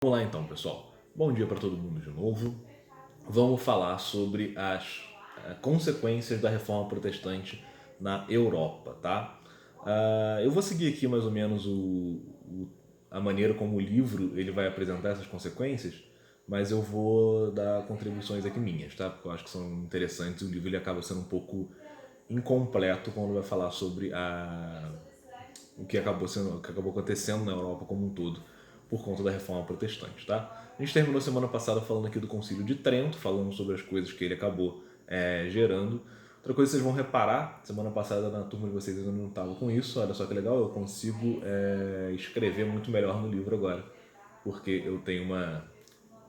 Vamos lá então, pessoal. Bom dia para todo mundo de novo. Vamos falar sobre as consequências da reforma protestante na Europa, tá? Eu vou seguir aqui mais ou menos a maneira como o livro ele vai apresentar essas consequências, mas eu vou dar contribuições aqui minhas, tá? Porque eu acho que são interessantes. O livro ele acaba sendo um pouco incompleto quando vai falar sobre o que acabou acontecendo na Europa como um todo por conta da reforma protestante, tá? A gente terminou semana passada falando aqui do Concílio de Trento, falando sobre as coisas que ele acabou gerando. Outra coisa que vocês vão reparar, semana passada na turma de vocês ainda não estava com isso, olha só que legal, eu consigo escrever muito melhor no livro agora, porque eu tenho uma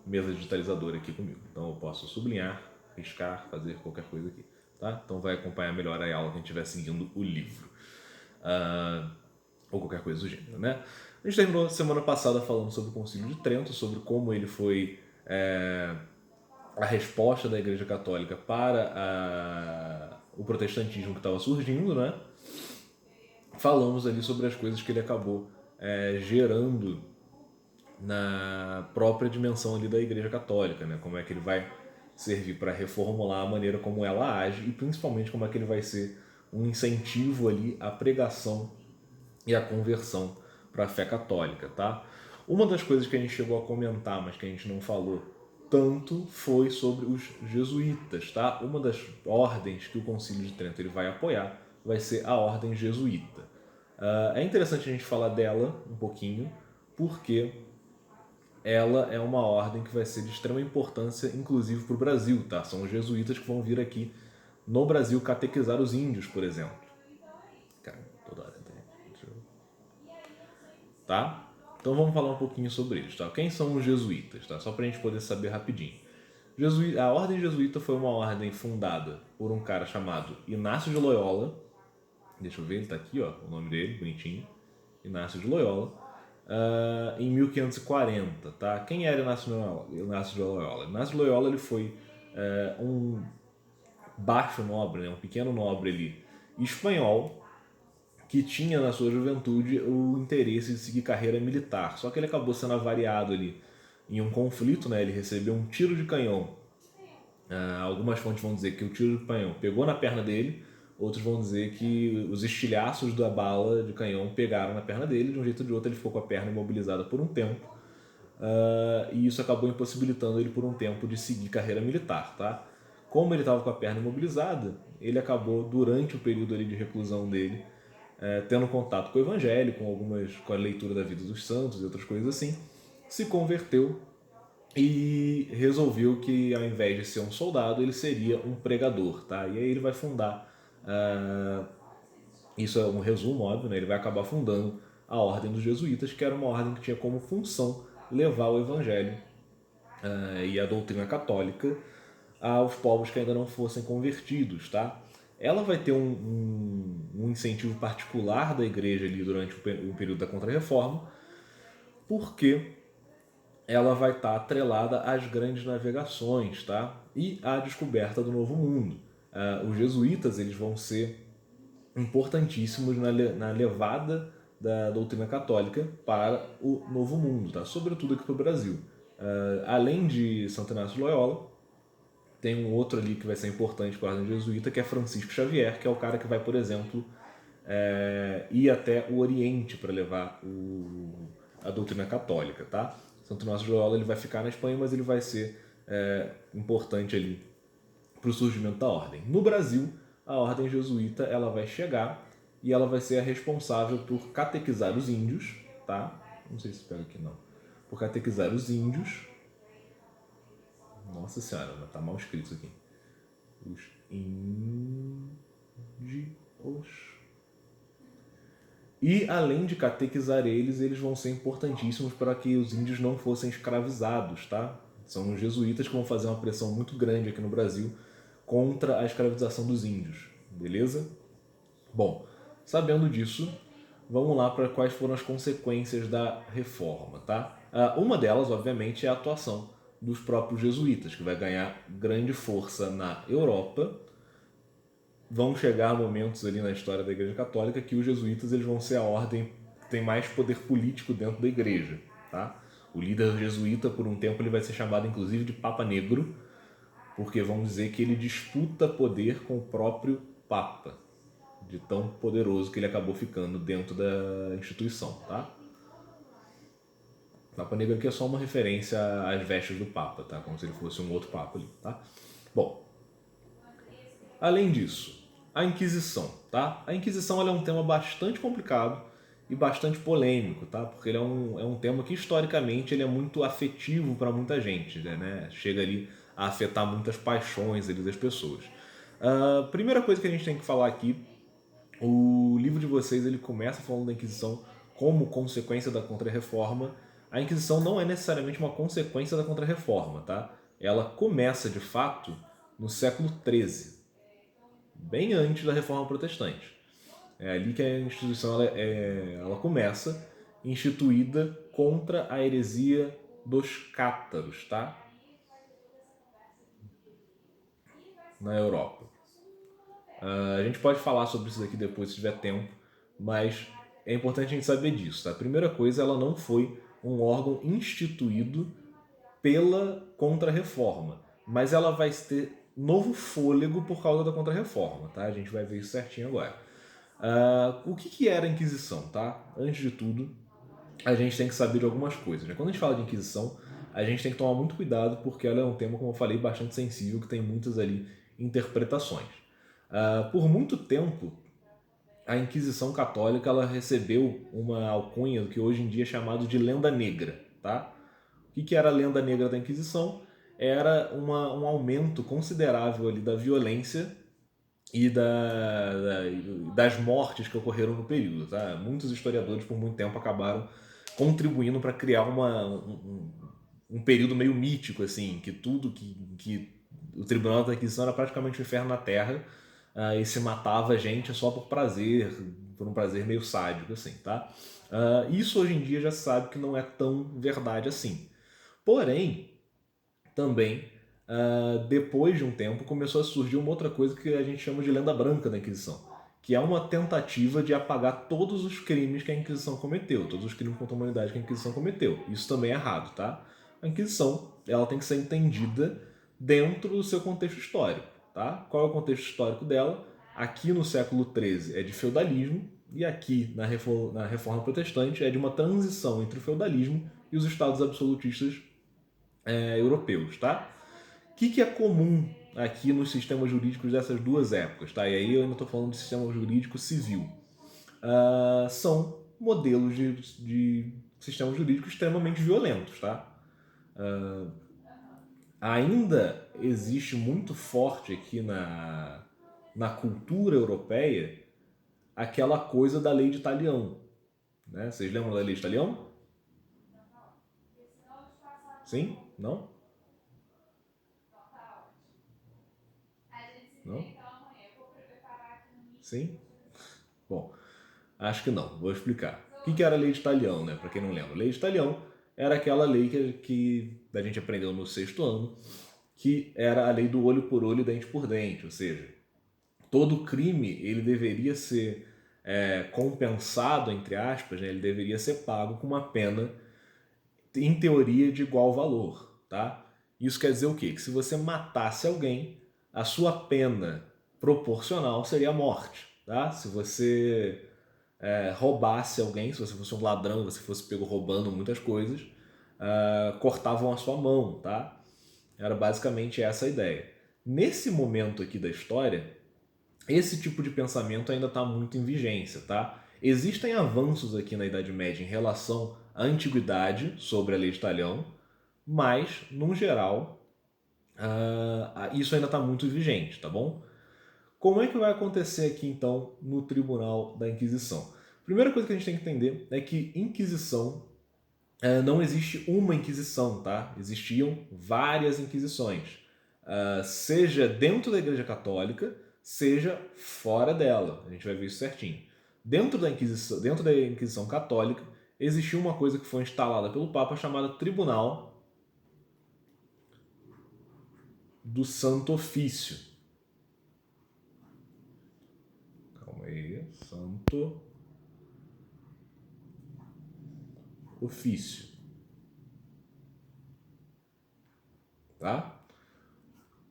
mesa digitalizadora aqui comigo, então eu posso sublinhar, riscar, fazer qualquer coisa aqui, tá? Então vai acompanhar melhor a aula quem estiver seguindo o livro. Ou qualquer coisa do gênero, né? A gente terminou semana passada falando sobre o Concílio de Trento, sobre como ele foi a resposta da Igreja Católica para o protestantismo que estava surgindo, né? Falamos ali sobre as coisas que ele acabou gerando na própria dimensão ali da Igreja Católica, né? Como é que ele vai servir para reformular a maneira como ela age e principalmente como é que ele vai ser um incentivo ali à pregação e a conversão para a fé católica, tá? Uma das coisas que a gente chegou a comentar, mas que a gente não falou tanto, foi sobre os jesuítas, tá? Uma das ordens que o Concílio de Trento ele vai apoiar vai ser a ordem jesuíta. É interessante a gente falar dela um pouquinho, porque ela é uma ordem que vai ser de extrema importância, inclusive para o Brasil, tá? São os jesuítas que vão vir aqui no Brasil catequizar os índios, por exemplo. Cara, toda hora tem. Tá? Então vamos falar um pouquinho sobre eles, tá? Quem são os jesuítas, tá? Só pra gente poder saber rapidinho. A ordem jesuíta foi uma ordem fundada por um cara chamado Inácio de Loyola. Deixa eu ver, ele tá aqui, ó, o nome dele, bonitinho. Inácio de Loyola. Em 1540, tá? Quem era Inácio de Loyola? Inácio de Loyola ele foi um baixo nobre, né? Um pequeno nobre ali, espanhol, que tinha na sua juventude o interesse de seguir carreira militar. Só que ele acabou sendo avariado ali em um conflito, né? Ele recebeu um tiro de canhão. Algumas fontes vão dizer que o tiro de canhão pegou na perna dele, outros vão dizer que os estilhaços da bala de canhão pegaram na perna dele, de um jeito ou de outro ele ficou com a perna imobilizada por um tempo, e isso acabou impossibilitando ele por um tempo de seguir carreira militar, tá? Como ele estava com a perna imobilizada, ele acabou, durante o período ali de reclusão dele, tendo contato com o evangelho, com a leitura da vida dos santos e outras coisas assim, se converteu e resolveu que ao invés de ser um soldado, ele seria um pregador, tá? E aí ele vai fundar, isso é um resumo, óbvio, né? Ele vai acabar fundando a Ordem dos Jesuítas, que era uma ordem que tinha como função levar o evangelho e a doutrina católica aos povos que ainda não fossem convertidos, tá? Ela vai ter um incentivo particular da igreja ali durante o período da Contra-Reforma, porque ela vai estar atrelada às grandes navegações, tá? E à descoberta do Novo Mundo. Os jesuítas eles vão ser importantíssimos na levada da doutrina católica para o Novo Mundo, tá? Sobretudo aqui para o Brasil. Além de Santo Inácio de Loyola, tem um outro ali que vai ser importante para a ordem jesuíta, que é Francisco Xavier, que é o cara que vai, por exemplo, ir até o Oriente para levar a doutrina católica, tá? Santo Inácio de Loyola ele vai ficar na Espanha, mas ele vai ser importante ali para o surgimento da ordem. No Brasil, a ordem jesuíta ela vai chegar e ela vai ser a responsável por catequizar os índios, tá? Não sei se pega aqui não. Por catequizar os índios. Nossa senhora, mas tá mal escrito isso aqui. Os índios. E além de catequizar eles, eles vão ser importantíssimos para que os índios não fossem escravizados, tá? São os jesuítas que vão fazer uma pressão muito grande aqui no Brasil contra a escravização dos índios, beleza? Bom, sabendo disso, vamos lá para quais foram as consequências da reforma, tá? Uma delas, obviamente, é a atuação dos próprios jesuítas, que vai ganhar grande força na Europa. Vão chegar momentos ali na história da Igreja Católica que os jesuítas eles vão ser a ordem que tem mais poder político dentro da Igreja, tá? O líder jesuíta, por um tempo, ele vai ser chamado inclusive de Papa Negro, porque vão dizer que ele disputa poder com o próprio Papa, de tão poderoso que ele acabou ficando dentro da instituição, tá? Papa Negro aqui é só uma referência às vestes do Papa, tá? Como se ele fosse um outro Papa ali, tá? Bom, além disso, a Inquisição, tá? A Inquisição ela é um tema bastante complicado e bastante polêmico, tá? Porque ele é um tema que historicamente ele é muito afetivo para muita gente, né? Chega ali a afetar muitas paixões ali das pessoas. Primeira coisa que a gente tem que falar aqui, o livro de vocês ele começa falando da Inquisição como consequência da Contra-Reforma. A Inquisição não é necessariamente uma consequência da Contra-Reforma, tá? Ela começa de fato no século XIII, bem antes da Reforma Protestante. É ali que a instituição ela começa, instituída contra a heresia dos cátaros, tá? Na Europa. A gente pode falar sobre isso daqui depois se tiver tempo, mas é importante a gente saber disso, tá? A primeira coisa, ela não foi um órgão instituído pela Contra-Reforma, mas ela vai ter novo fôlego por causa da Contra-Reforma, tá? A gente vai ver isso certinho agora. O que era a Inquisição, tá? Antes de tudo, a gente tem que saber de algumas coisas, né? Quando a gente fala de Inquisição, a gente tem que tomar muito cuidado porque ela é um tema, como eu falei, bastante sensível, que tem muitas ali interpretações. Por muito tempo, a Inquisição Católica ela recebeu uma alcunha que hoje em dia é chamado de lenda negra, tá? O que era a lenda negra da Inquisição? Era um aumento considerável ali da violência e das mortes que ocorreram no período, tá? Muitos historiadores por muito tempo acabaram contribuindo para criar um período meio mítico, assim, que tudo que o Tribunal da Inquisição era praticamente um inferno na Terra, e se matava gente só por prazer, por um prazer meio sádico, assim, tá? Isso hoje em dia já se sabe que não é tão verdade assim. Porém, também, depois de um tempo, começou a surgir uma outra coisa que a gente chama de lenda branca da Inquisição, que é uma tentativa de apagar todos os crimes que a Inquisição cometeu, todos os crimes contra a humanidade que a Inquisição cometeu. Isso também é errado, tá? A Inquisição ela tem que ser entendida dentro do seu contexto histórico, tá? Qual é o contexto histórico dela? Aqui no século XIII é de feudalismo e aqui na Reforma Protestante é de uma transição entre o feudalismo e os estados absolutistas europeus, tá? O que é comum aqui nos sistemas jurídicos dessas duas épocas, tá? E aí eu ainda estou falando de sistema jurídico civil. São modelos de sistema jurídico extremamente violentos, tá? Ainda existe muito forte aqui na cultura europeia aquela coisa da lei de Talião, né? Vocês lembram da lei de Talião? Sim? Não? Não? Sim? Bom, acho que não, vou explicar. O que era a lei de Talião, né? Para quem não lembra. A lei de Talião era aquela lei que a gente aprendeu no sexto ano, que era a lei do olho por olho, dente por dente, ou seja, todo crime ele deveria ser compensado, entre aspas, né? Ele deveria ser pago com uma pena, em teoria, de igual valor, tá? Isso quer dizer o quê? Que se você matasse alguém, a sua pena proporcional seria a morte, tá? Se você roubasse alguém, se você fosse um ladrão, se você fosse pego roubando muitas coisas, cortavam a sua mão, tá? Era basicamente essa a ideia. Nesse momento aqui da história, esse tipo de pensamento ainda está muito em vigência, tá? Existem avanços aqui na Idade Média em relação à antiguidade sobre a lei de Talhão, mas, no geral, isso ainda está muito vigente, tá bom? Como é que vai acontecer aqui, então, no Tribunal da Inquisição? Primeira coisa que a gente tem que entender é que Inquisição não existe uma Inquisição, tá? Existiam várias Inquisições, seja dentro da Igreja Católica, seja fora dela. A gente vai ver isso certinho. Dentro da Inquisição Católica, existiu uma coisa que foi instalada pelo Papa chamada Tribunal do Santo Ofício. Calma aí, Santo Ofício. tá?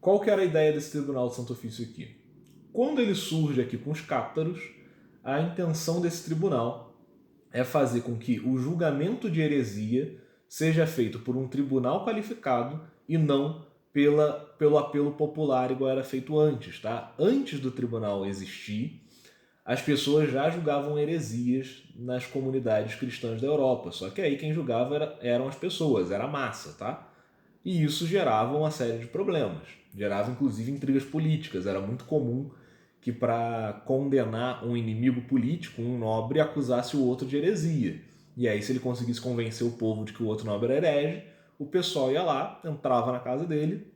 Qual que era a ideia desse Tribunal de Santo Ofício aqui? Quando ele surge aqui com os cátaros, a intenção desse tribunal é fazer com que o julgamento de heresia seja feito por um tribunal qualificado e não pelo apelo popular igual era feito antes, tá? Antes do tribunal existir, as pessoas já julgavam heresias nas comunidades cristãs da Europa, só que aí quem julgava eram as pessoas, era a massa, tá? E isso gerava uma série de problemas, gerava inclusive intrigas políticas, era muito comum que para condenar um inimigo político, um nobre acusasse o outro de heresia. E aí, se ele conseguisse convencer o povo de que o outro nobre era herege, o pessoal ia lá, entrava na casa dele,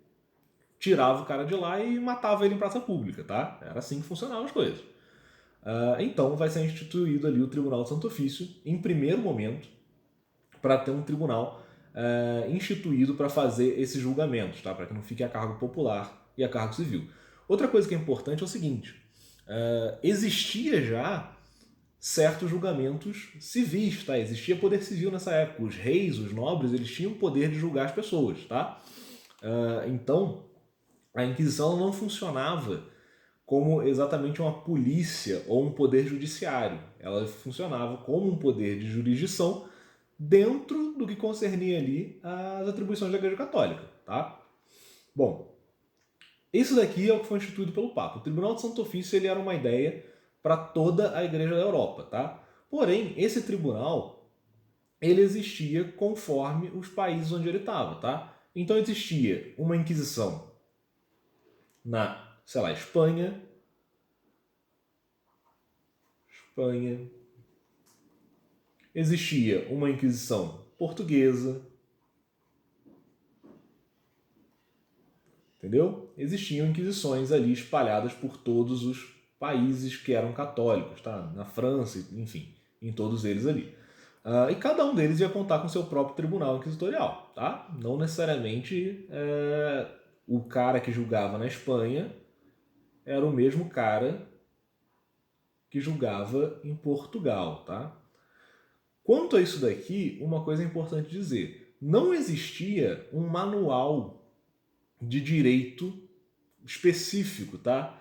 tirava o cara de lá e matava ele em praça pública, tá? Era assim que funcionavam as coisas. Então, vai ser instituído ali o Tribunal de Santo Ofício, em primeiro momento, para ter um tribunal instituído para fazer esses julgamentos, tá? Para que não fique a cargo popular e a cargo civil. Outra coisa que é importante é o seguinte: existia já certos julgamentos civis, tá? Existia poder civil nessa época. Os reis, os nobres, eles tinham o poder de julgar as pessoas, tá? Então, a Inquisição não funcionava como exatamente uma polícia ou um poder judiciário. Ela funcionava como um poder de jurisdição dentro do que concernia ali as atribuições da Igreja Católica, tá? Bom, isso daqui é o que foi instituído pelo Papa. O Tribunal de Santo Ofício ele era uma ideia para toda a Igreja da Europa, tá? Porém, esse tribunal ele existia conforme os países onde ele estava, tá? Então existia uma Inquisição na, sei lá, Espanha. Existia uma Inquisição portuguesa, entendeu? Existiam inquisições ali espalhadas por todos os países que eram católicos, tá? Na França, enfim, em todos eles ali. E cada um deles ia contar com seu próprio tribunal inquisitorial, tá? Não necessariamente o cara que julgava na Espanha era o mesmo cara que julgava em Portugal, tá? Quanto a isso daqui, uma coisa é importante dizer: não existia um manual de direito específico, tá?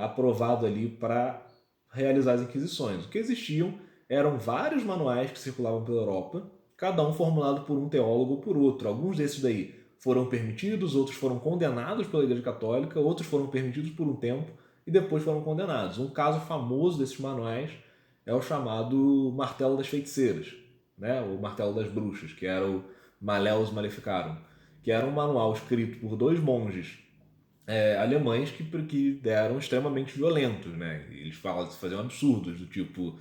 Aprovado ali para realizar as inquisições. O que existiam eram vários manuais que circulavam pela Europa, cada um formulado por um teólogo ou por outro. Alguns desses daí foram permitidos, outros foram condenados pela Igreja Católica, outros foram permitidos por um tempo e depois foram condenados. Um caso famoso desses manuais é o chamado Martelo das Feiticeiras, né? O Martelo das Bruxas, que era o Malleus Maleficarum, que era um manual escrito por dois monges alemães que eram extremamente violentos, né? Eles faziam absurdos, do tipo,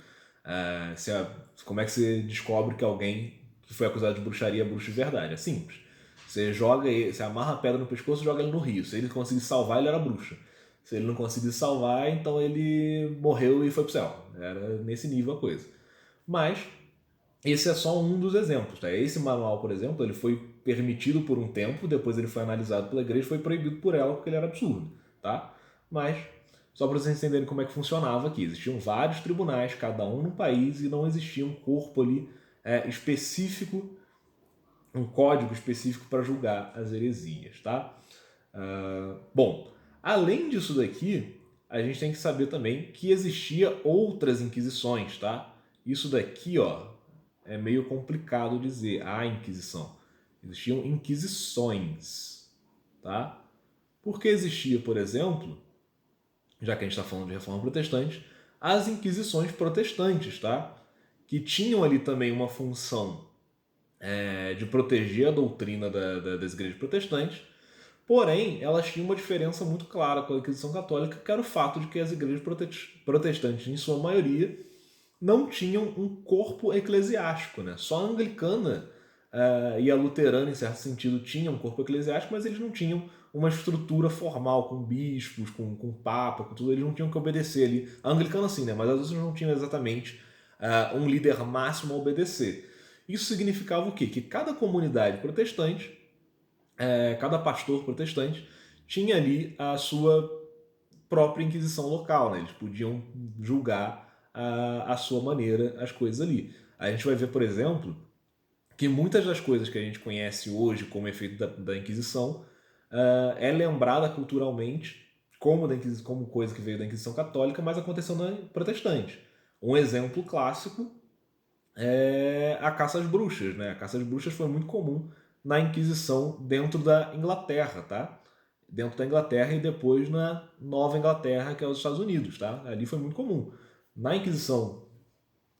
como é que você descobre que alguém que foi acusado de bruxaria é bruxo de verdade? É simples. Você amarra a pedra no pescoço e joga ele no rio. Se ele conseguir salvar, ele era bruxo. Se ele não conseguir salvar, então ele morreu e foi pro céu. Era nesse nível a coisa. Mas esse é só um dos exemplos, tá? Esse manual, por exemplo, ele foi permitido por um tempo, depois ele foi analisado pela igreja e foi proibido por ela porque ele era absurdo, tá? Mas, só para vocês entenderem como é que funcionava aqui, existiam vários tribunais, cada um num país, e não existia um corpo ali específico, um código específico para julgar as heresias, tá? Bom, além disso daqui, a gente tem que saber também que existia outras inquisições, tá? Isso daqui, ó, é meio complicado dizer a Inquisição. Existiam inquisições, tá? Porque existia, por exemplo, já que a gente está falando de reforma protestante, as inquisições protestantes, tá? Que tinham ali também uma função de proteger a doutrina das igrejas protestantes, porém, elas tinham uma diferença muito clara com a Inquisição Católica, que era o fato de que as igrejas protestantes, em sua maioria, não tinham um corpo eclesiástico, né? Só a anglicana e a luterana, em certo sentido, tinham um corpo eclesiástico, mas eles não tinham uma estrutura formal, com bispos, com papa, com tudo, eles não tinham que obedecer ali. A anglicana sim, né? Mas as outras não tinham exatamente um líder máximo a obedecer. Isso significava o quê? Que cada comunidade protestante, cada pastor protestante, tinha ali a sua própria inquisição local, né? Eles podiam julgar a sua maneira as coisas ali. A gente vai ver, por exemplo, que muitas das coisas que a gente conhece hoje como efeito da Inquisição é lembrada culturalmente como coisa que veio da Inquisição Católica, mas aconteceu na Protestante. Um exemplo clássico é a caça às bruxas, né? A caça às bruxas foi muito comum na Inquisição dentro da Inglaterra, tá? Dentro da Inglaterra e depois na Nova Inglaterra, que é os Estados Unidos, tá? Ali foi muito comum. Na Inquisição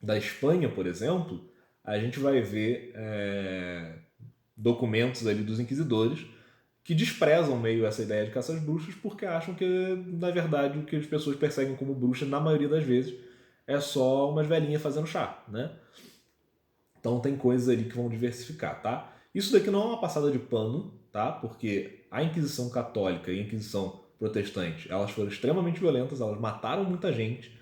da Espanha, por exemplo, a gente vai ver documentos ali dos inquisidores que desprezam meio essa ideia de caça às bruxas porque acham que, na verdade, o que as pessoas perseguem como bruxas, na maioria das vezes, é só umas velhinhas fazendo chá, né? Então tem coisas ali que vão diversificar, tá? Isso daqui não é uma passada de pano, tá? Porque a Inquisição Católica e a Inquisição Protestante, elas foram extremamente violentas, elas mataram muita gente,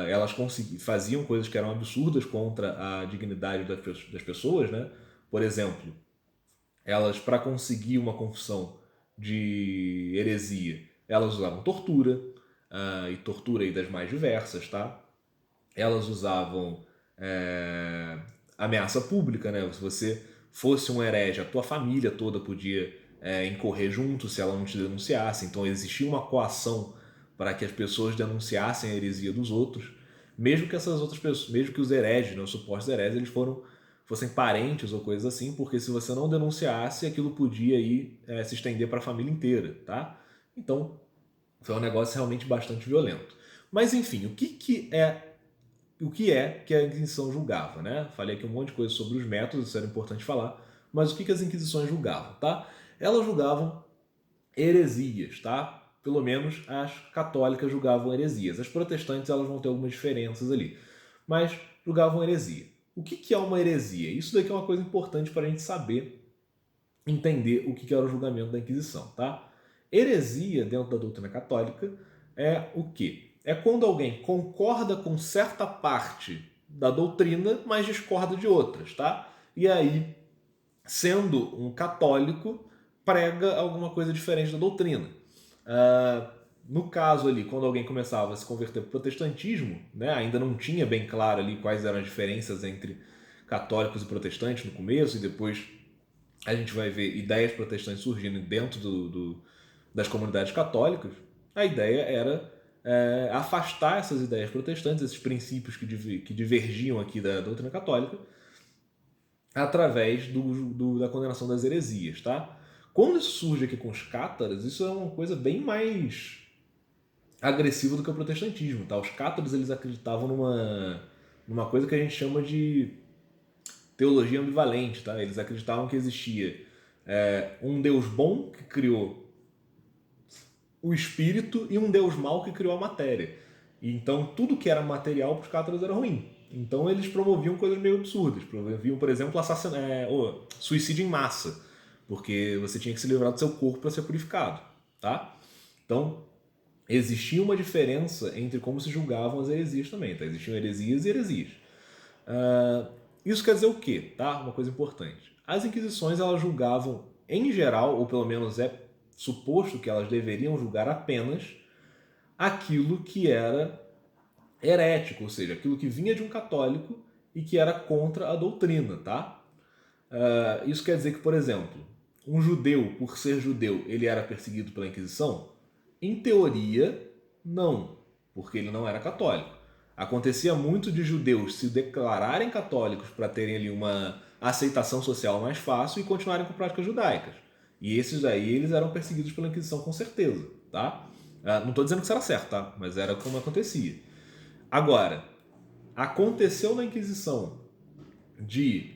elas faziam coisas que eram absurdas contra a dignidade das pessoas, né? Por exemplo, elas, para conseguir uma confissão de heresia, elas usavam tortura, e tortura aí das mais diversas, tá? Elas usavam ameaça pública, né? Se você fosse um herege, a tua família toda podia incorrer junto se ela não te denunciasse. Então existia uma coação para que as pessoas denunciassem a heresia dos outros, mesmo que essas outras pessoas, mesmo que os hereges, né, os supostos hereges, eles fossem parentes ou coisas assim, porque se você não denunciasse, aquilo podia ir se estender para a família inteira, tá? Então foi um negócio realmente bastante violento. Mas enfim, o que é que a Inquisição julgava, né? Falei aqui um monte de coisa sobre os métodos, isso era importante falar, mas o que as Inquisições julgavam, tá? Elas julgavam heresias, tá? Pelo menos as católicas julgavam heresias. As protestantes, elas vão ter algumas diferenças ali, mas julgavam heresia. O que é uma heresia? Isso daqui é uma coisa importante para a gente saber, entender o que era o julgamento da Inquisição, tá? Heresia, dentro da doutrina católica, é o quê? É quando alguém concorda com certa parte da doutrina, mas discorda de outras, tá? E aí, sendo um católico, prega alguma coisa diferente da doutrina. No caso ali, quando alguém começava a se converter para o protestantismo, né, ainda não tinha bem claro ali quais eram as diferenças entre católicos e protestantes no começo, e depois a gente vai ver ideias protestantes surgindo dentro das comunidades católicas. A ideia era afastar essas ideias protestantes, esses princípios que divergiam aqui da doutrina católica, através da condenação das heresias, tá? Quando isso surge aqui com os cátaras, isso é uma coisa bem mais agressiva do que o protestantismo, tá? Os cátaros, eles acreditavam numa coisa que a gente chama de teologia ambivalente, tá? Eles acreditavam que existia um Deus bom que criou o espírito e um Deus mau que criou a matéria. E então tudo que era material para os cátaros era ruim. Então eles promoviam coisas meio absurdas. Promoviam, por exemplo, suicídio em massa, porque você tinha que se livrar do seu corpo para ser purificado, tá? Então existia uma diferença entre como se julgavam as heresias também, tá? Existiam heresias e heresias. Isso quer dizer o quê? Tá? Uma coisa importante. As inquisições, elas julgavam, em geral, ou pelo menos é suposto que elas deveriam julgar apenas aquilo que era herético, ou seja, aquilo que vinha de um católico e que era contra a doutrina, tá? Isso quer dizer que, por exemplo, um judeu, por ser judeu, ele era perseguido pela Inquisição? Em teoria, não, porque ele não era católico. Acontecia muito de judeus se declararem católicos para terem ali uma aceitação social mais fácil e continuarem com práticas judaicas. E esses aí, eles eram perseguidos pela Inquisição com certeza, tá? Não estou dizendo que isso era certo, tá? Mas era como acontecia. Agora, aconteceu na Inquisição de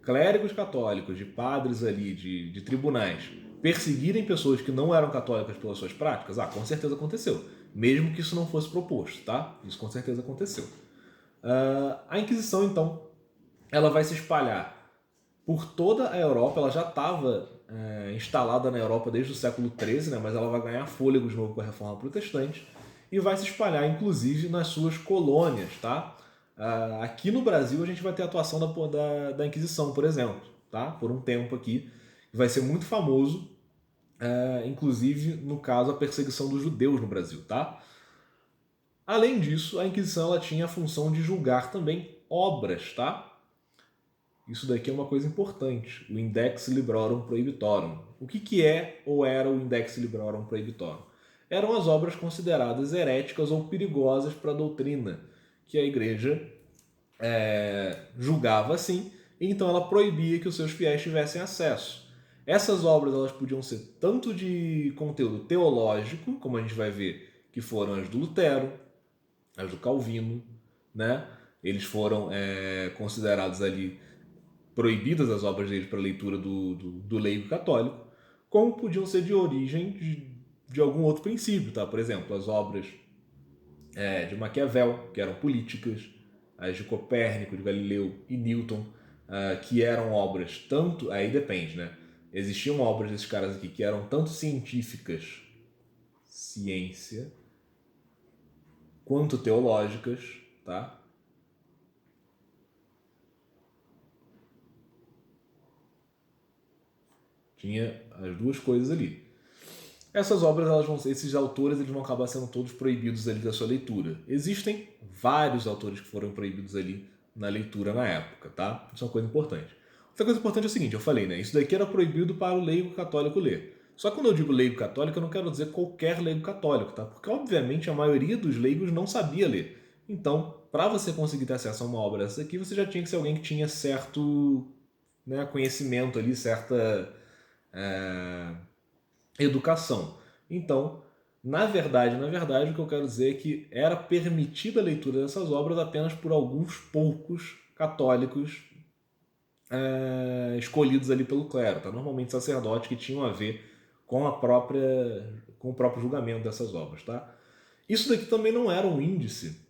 clérigos católicos, de padres ali, de tribunais, perseguirem pessoas que não eram católicas pelas suas práticas? Com certeza aconteceu. Mesmo que isso não fosse proposto, tá? Isso com certeza aconteceu. A Inquisição, então, ela vai se espalhar por toda a Europa. Ela já estava instalada na Europa desde o século XIII, né? Mas ela vai ganhar fôlego de novo com a Reforma Protestante e vai se espalhar, inclusive, nas suas colônias, tá? Aqui no Brasil a gente vai ter a atuação da Inquisição, por exemplo, tá? Por um tempo aqui. Vai ser muito famoso, inclusive, no caso, a perseguição dos judeus no Brasil, tá? Além disso, a Inquisição ela tinha a função de julgar também obras, tá? Isso daqui é uma coisa importante, o Index Librorum Prohibitorum. O que é ou era o Index Librorum Prohibitorum? Eram as obras consideradas heréticas ou perigosas para a doutrina, que a igreja julgava assim, e então ela proibia que os seus fiéis tivessem acesso. Essas obras elas podiam ser tanto de conteúdo teológico, como a gente vai ver que foram as do Lutero, as do Calvino, né? Eles foram considerados ali proibidas as obras deles para leitura do leigo católico, como podiam ser de origem de algum outro princípio, tá? Por exemplo, as obras de Maquiavel, que eram políticas, as de Copérnico, de Galileu e Newton, que eram obras tanto... Aí depende, né? Existiam obras desses caras aqui que eram tanto científicas, ciência, quanto teológicas, tá? Tinha as duas coisas ali. Essas obras, esses autores, eles vão acabar sendo todos proibidos ali da sua leitura. Existem vários autores que foram proibidos ali na leitura na época, tá? Isso é uma coisa importante. Outra coisa importante é o seguinte, eu falei, né? Isso daqui era proibido para o leigo católico ler. Só que quando eu digo leigo católico, eu não quero dizer qualquer leigo católico, tá? Porque, obviamente, a maioria dos leigos não sabia ler. Então, para você conseguir ter acesso a uma obra dessa aqui, você já tinha que ser alguém que tinha certo, né, conhecimento ali, certa educação. Então, na verdade, o que eu quero dizer é que era permitida a leitura dessas obras apenas por alguns poucos católicos escolhidos ali pelo clero, tá? Normalmente sacerdotes que tinham a ver com com o próprio julgamento dessas obras, tá? Isso daqui também não era um índice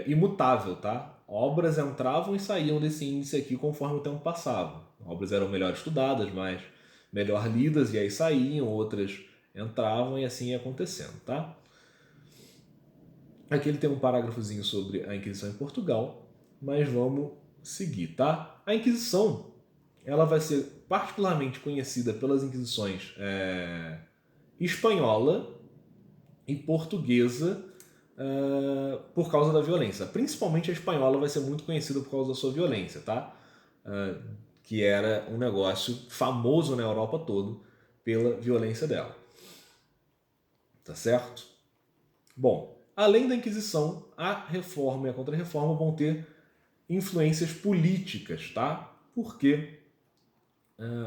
imutável, tá? Obras entravam e saíam desse índice aqui conforme o tempo passava. Obras eram melhor estudadas, melhor lidas, e aí saíam, outras entravam e assim ia acontecendo, tá? Aqui ele tem um parágrafozinho sobre a Inquisição em Portugal, mas vamos seguir, tá? A Inquisição, ela vai ser particularmente conhecida pelas Inquisições espanhola e portuguesa por causa da violência. Principalmente a espanhola vai ser muito conhecida por causa da sua violência, tá? Que era um negócio famoso na Europa toda pela violência dela. Tá certo? Bom, além da Inquisição, a Reforma e a Contra-Reforma vão ter influências políticas, tá? Porque,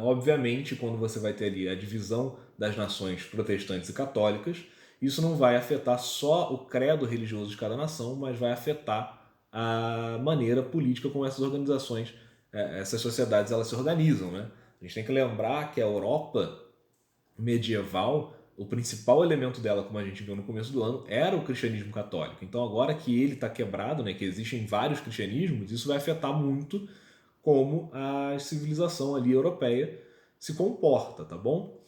obviamente, quando você vai ter ali a divisão das nações protestantes e católicas, isso não vai afetar só o credo religioso de cada nação, mas vai afetar a maneira política como essas organizações, essas sociedades, elas se organizam, né? A gente tem que lembrar que a Europa medieval, o principal elemento dela, como a gente viu no começo do ano, era o cristianismo católico. Então agora que ele está quebrado, né, que existem vários cristianismos, isso vai afetar muito como a civilização ali europeia se comporta, tá bom?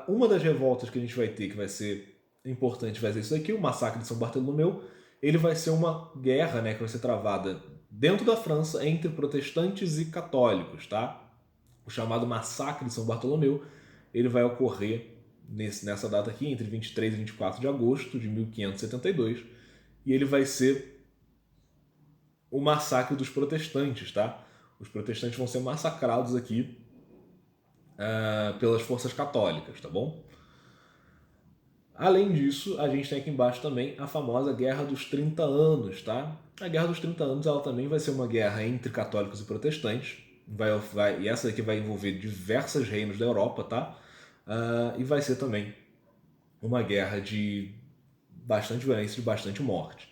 Uma das revoltas que a gente vai ter, que vai ser importante, vai ser isso aqui, o massacre de São Bartolomeu. Ele vai ser uma guerra, né, que vai ser travada dentro da França entre protestantes e católicos, tá? O chamado massacre de São Bartolomeu, ele vai ocorrer nessa data aqui, entre 23 e 24 de agosto de 1572, e ele vai ser o massacre dos protestantes, tá? Os protestantes vão ser massacrados aqui pelas forças católicas, tá bom? Além disso, a gente tem aqui embaixo também a famosa Guerra dos 30 Anos, tá? A Guerra dos 30 Anos ela também vai ser uma guerra entre católicos e protestantes, e essa aqui vai envolver diversos reinos da Europa, tá? E vai ser também uma guerra de bastante violência, de bastante morte.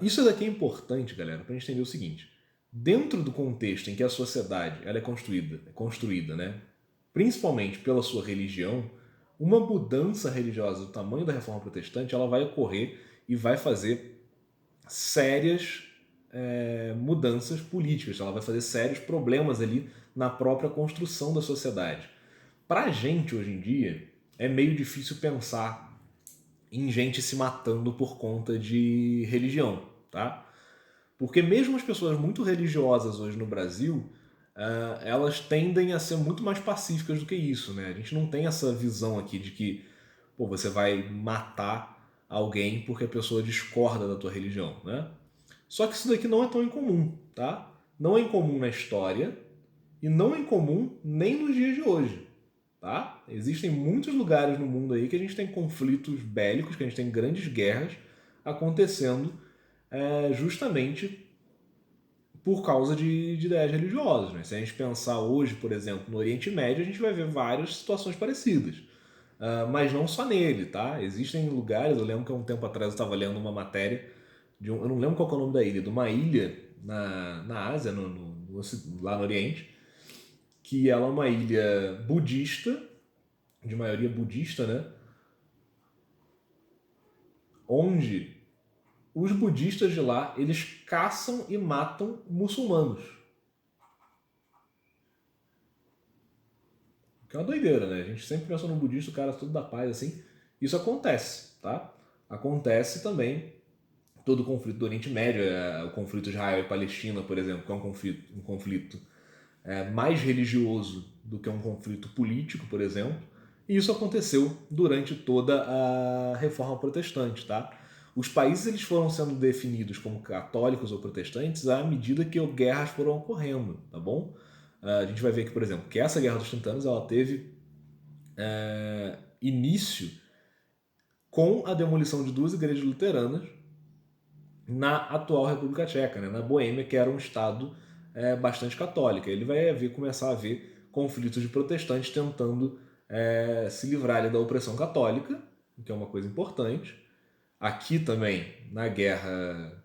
Isso daqui é importante, galera, para a gente entender o seguinte. Dentro do contexto em que a sociedade ela é construída, né, principalmente pela sua religião, uma mudança religiosa do tamanho da Reforma Protestante ela vai ocorrer e vai fazer sérias mudanças políticas, ela vai fazer sérios problemas ali na própria construção da sociedade. Para a gente, hoje em dia, é meio difícil pensar em gente se matando por conta de religião, tá? Porque mesmo as pessoas muito religiosas hoje no Brasil, elas tendem a ser muito mais pacíficas do que isso, né? A gente não tem essa visão aqui de que pô, você vai matar alguém porque a pessoa discorda da tua religião, né? Só que isso daqui não é tão incomum, tá? Não é incomum na história e não é incomum nem nos dias de hoje, tá? Existem muitos lugares no mundo aí que a gente tem conflitos bélicos, que a gente tem grandes guerras acontecendo justamente por causa de ideias religiosas, né? Se a gente pensar hoje, por exemplo, no Oriente Médio, a gente vai ver várias situações parecidas. Mas não só nele, tá? Existem lugares, eu lembro que há um tempo atrás eu estava lendo uma matéria, eu não lembro qual que é o nome da ilha, de uma ilha na Ásia, lá no Oriente, que ela é uma ilha budista, de maioria budista, né? Onde os budistas de lá, eles caçam e matam muçulmanos. Que é uma doideira, né? A gente sempre pensa no budista, o cara tudo da paz, assim. Isso acontece, tá? Acontece também todo o conflito do Oriente Médio, o conflito Israel e Palestina, por exemplo, que é um conflito mais religioso do que um conflito político, por exemplo. E isso aconteceu durante toda a Reforma Protestante, tá? Os países eles foram sendo definidos como católicos ou protestantes à medida que guerras foram ocorrendo, tá bom? A gente vai ver que, por exemplo, que essa Guerra dos 30 Anos ela teve início com a demolição de duas igrejas luteranas na atual República Tcheca, né? Na Boêmia, que era um estado bastante católico. Ele vai começar a haver conflitos de protestantes tentando se livrar ali da opressão católica, que é uma coisa importante. Aqui também, na guerra,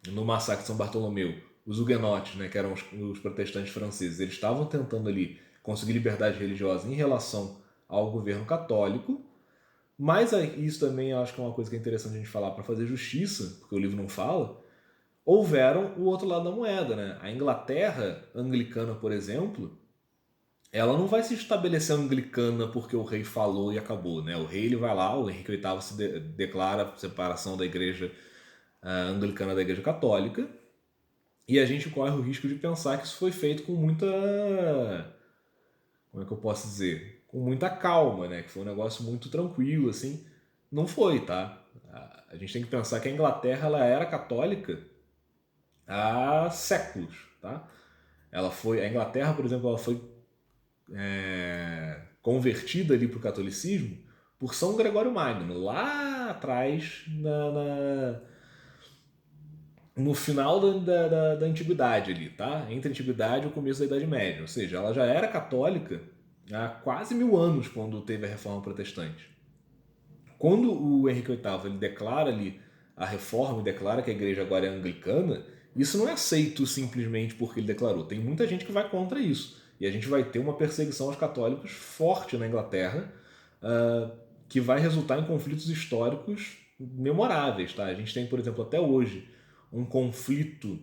no massacre de São Bartolomeu, os huguenotes, né, que eram os protestantes franceses, eles estavam tentando ali conseguir liberdade religiosa em relação ao governo católico, mas isso também eu acho que é uma coisa que é interessante a gente falar para fazer justiça, porque o livro não fala, houveram o outro lado da moeda, né? A Inglaterra anglicana, por exemplo, ela não vai se estabelecer anglicana porque o rei falou e acabou, né? O rei ele vai lá, o Henrique VIII declara a separação da igreja anglicana da igreja católica, e a gente corre o risco de pensar que isso foi feito com muita, como é que eu posso dizer, com muita calma, né? Que foi um negócio muito tranquilo, assim. Não foi, tá? A gente tem que pensar que a Inglaterra ela era católica há séculos, tá? A Inglaterra, por exemplo, ela foi convertida ali para o catolicismo por São Gregório Magno, lá atrás no final da antiguidade ali, tá? Entre a antiguidade e o começo da Idade Média. Ou seja, ela já era católica há quase 1000 anos quando teve a Reforma Protestante. Quando o Henrique VIII ele declara ali a reforma e declara que a igreja agora é anglicana, isso não é aceito simplesmente porque ele declarou. Tem muita gente que vai contra isso. E a gente vai ter uma perseguição aos católicos forte na Inglaterra, que vai resultar em conflitos históricos memoráveis. Tá? A gente tem, por exemplo, até hoje, um conflito,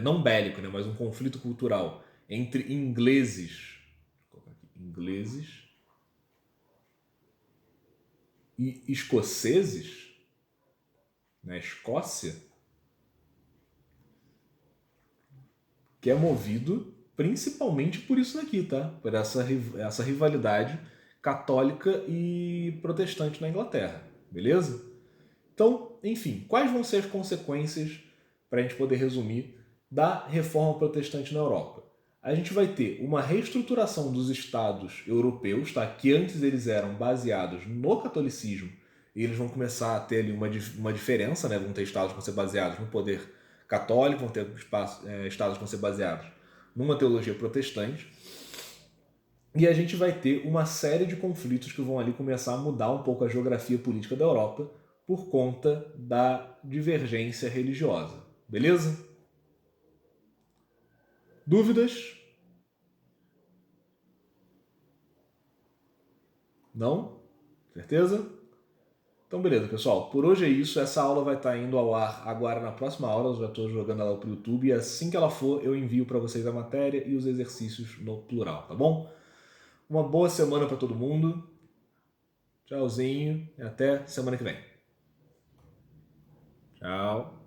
não bélico, né, mas um conflito cultural entre ingleses e escoceses, na Escócia, que é movido principalmente por isso daqui, tá? Por essa rivalidade católica e protestante na Inglaterra, beleza? Então, enfim, quais vão ser as consequências, para a gente poder resumir, da reforma protestante na Europa? A gente vai ter uma reestruturação dos estados europeus, tá? Que antes eles eram baseados no catolicismo, e eles vão começar a ter ali uma diferença, né? Vão ter estados que vão ser baseados no poder católico, vão ter estados que vão ser baseados numa teologia protestante, e a gente vai ter uma série de conflitos que vão ali começar a mudar um pouco a geografia política da Europa por conta da divergência religiosa. Beleza? Dúvidas? Não? Certeza? Então, beleza, pessoal. Por hoje é isso. Essa aula vai estar indo ao ar agora na próxima aula. Eu já estou jogando ela para o YouTube. E assim que ela for, eu envio para vocês a matéria e os exercícios no plural, tá bom? Uma boa semana para todo mundo. Tchauzinho e até semana que vem. Tchau.